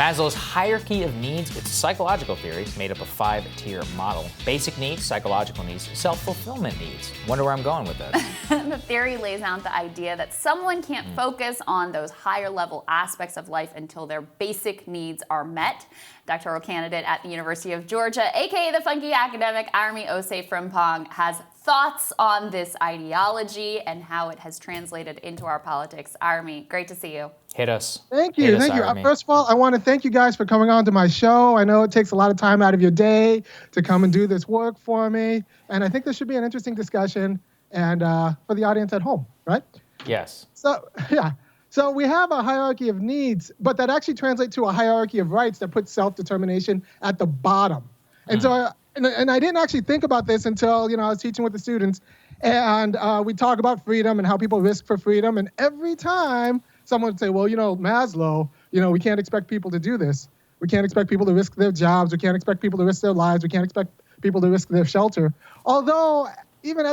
Maslow's hierarchy of needs, it's a psychological theory made up of 5-tier model. Basic needs, psychological needs, self-fulfillment needs. Wonder where I'm going with this. The theory lays out the idea that someone can't focus on those higher level aspects of life until their basic needs are met. Doctoral candidate at the University of Georgia, aka the funky academic, Irami Osei-Frimpong, has thoughts on this ideology and how it has translated into our politics. Irami, great to see you. Hit us. Thank you. Thank you. First of all, I want to thank you guys for coming on to my show. I know it takes a lot of time out of your day to come and do this work for me. And I think this should be an interesting discussion and for the audience at home, right? Yes. So, yeah. So we have a hierarchy of needs, but that actually translates to a hierarchy of rights that puts self-determination at the bottom. And so, and I didn't actually think about this until, I was teaching with the students, and we talk about freedom and how people risk for freedom. And every time someone would say, well, Maslow, we can't expect people to do this. We can't expect people to risk their jobs. We can't expect people to risk their lives. We can't expect people to risk their shelter. Although, even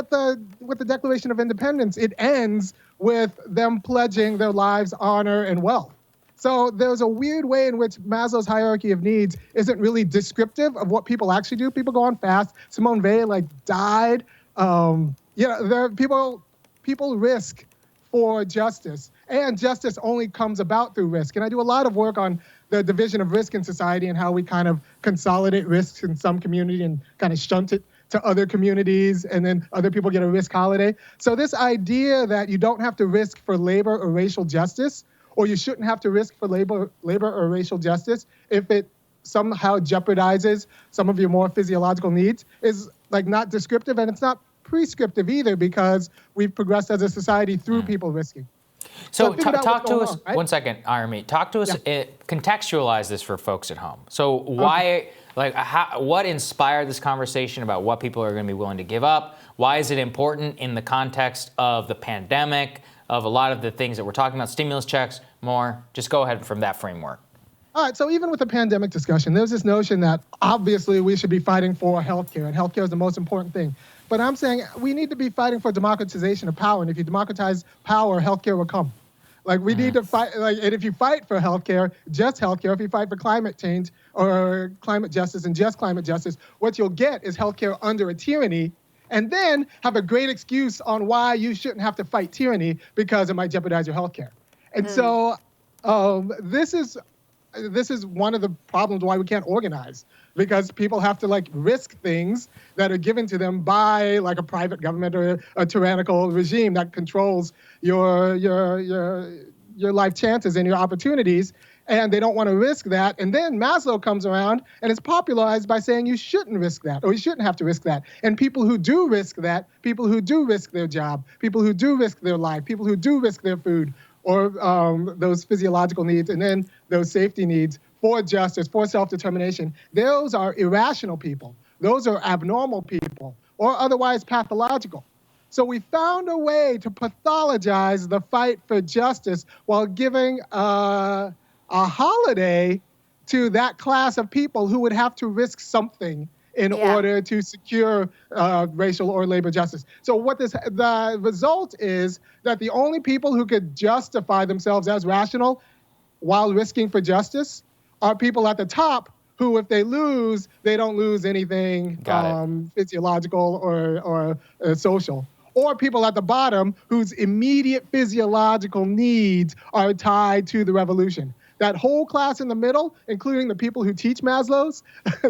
with the Declaration of Independence, it ends with them pledging their lives, honor, and wealth. So there's a weird way in which Maslow's hierarchy of needs isn't really descriptive of what people actually do. People go on fast. Simone Weil died. People risk for justice, and justice only comes about through risk. And I do a lot of work on the division of risk in society and how we kind of consolidate risks in some community and kind of shunt it to other communities, and then other people get a risk holiday. So this idea that you don't have to risk for labor or racial justice, or you shouldn't have to risk for labor or racial justice if it somehow jeopardizes some of your more physiological needs, is not descriptive, and it's not prescriptive either, because we've progressed as a society through people risking. So talk to us, right? 1 second, Irami. Talk to us, contextualize this for folks at home. So why, what inspired this conversation about what people are going to be willing to give up? Why is it important in the context of the pandemic, of a lot of the things that we're talking about, stimulus checks, more? Just go ahead from that framework. All right, so even with the pandemic discussion, there's this notion that obviously we should be fighting for healthcare, and healthcare is the most important thing. But I'm saying we need to be fighting for democratization of power, and if you democratize power, healthcare will come. We need to fight, and if you fight for healthcare, just healthcare, if you fight for climate change or climate justice and just climate justice, what you'll get is healthcare under a tyranny, and then have a great excuse on why you shouldn't have to fight tyranny because it might jeopardize your healthcare. And so this is one of the problems why we can't organize, because people have to risk things that are given to them by a private government or a tyrannical regime that controls your life chances and your opportunities, and they don't want to risk that. And then Maslow comes around and is popularized by saying you shouldn't risk that, or you shouldn't have to risk that. And people who do risk that, people who do risk their job, people who do risk their life, people who do risk their food, or those physiological needs, and then those safety needs for justice, for self-determination, those are irrational people. Those are abnormal people, or otherwise pathological. So we found a way to pathologize the fight for justice while giving a holiday to that class of people who would have to risk something in order to secure racial or labor justice. So the result is that the only people who could justify themselves as rational while risking for justice are people at the top who, if they lose, they don't lose anything physiological or social. Or people at the bottom whose immediate physiological needs are tied to the revolution. That whole class in the middle, including the people who teach Maslow's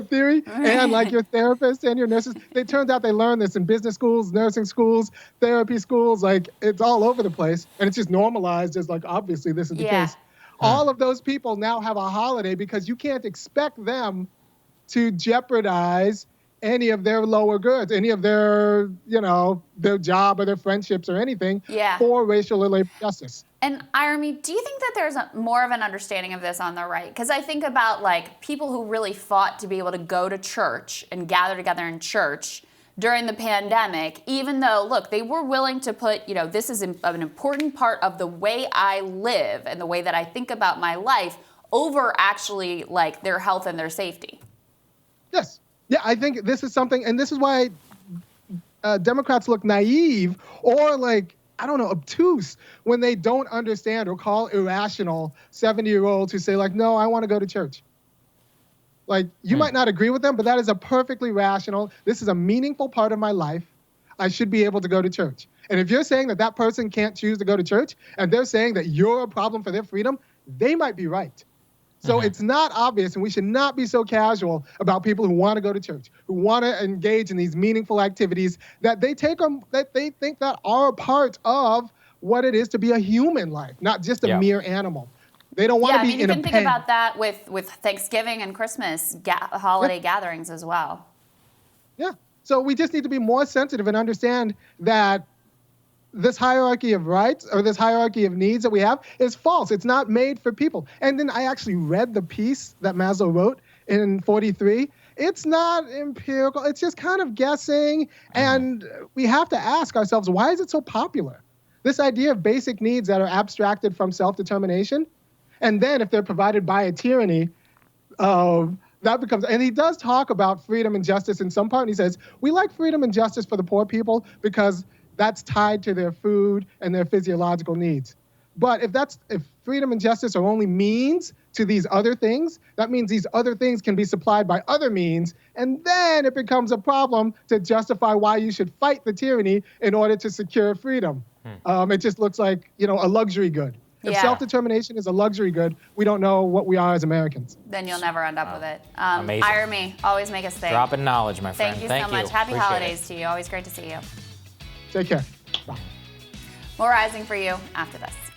theory, and your therapists and your nurses, it turns out they learn this in business schools, nursing schools, therapy schools, it's all over the place. And it's just normalized as obviously this is the case. All of those people now have a holiday because you can't expect them to jeopardize any of their lower goods, any of their, their job or their friendships or anything for racial or labor justice. And Irami, do you think that there's more of an understanding of this on the right? Because I think about people who really fought to be able to go to church and gather together in church during the pandemic, even though, look, they were willing to put, this is an important part of the way I live and the way that I think about my life over actually their health and their safety. Yes. Yeah, I think this is something, and this is why Democrats look naive or I don't know, obtuse when they don't understand or call irrational 70-year-olds who say like, no, I want to go to church. Like, you might not agree with them, but that is a perfectly rational, this is a meaningful part of my life. I should be able to go to church. And if you're saying that that person can't choose to go to church and they're saying that you're a problem for their freedom, they might be right. So it's not obvious, and we should not be so casual about people who want to go to church, who want to engage in these meaningful activities that they take them, that they think that are a part of what it is to be a human life, not just a mere animal. They don't want to be in a pen. You can think about that with Thanksgiving and Christmas holiday gatherings as well. Yeah. So we just need to be more sensitive and understand that this hierarchy of rights or this hierarchy of needs that we have is false. It's not made for people. And then I actually read the piece that Maslow wrote in 43. It's not empirical. It's just kind of guessing. And we have to ask ourselves, why is it so popular? This idea of basic needs that are abstracted from self-determination. And then if they're provided by a tyranny, that becomes, and he does talk about freedom and justice in some part. And he says, we like freedom and justice for the poor people because that's tied to their food and their physiological needs. But if freedom and justice are only means to these other things, that means these other things can be supplied by other means. And then it becomes a problem to justify why you should fight the tyranny in order to secure freedom. It just looks like, a luxury good. If self-determination is a luxury good, we don't know what we are as Americans. Then you'll never end up with it. Amazing. Irami, always make us think. Dropping knowledge, my friend. Thank you so much. Happy holidays to you. Always great to see you. Take care. More Rising for you after this.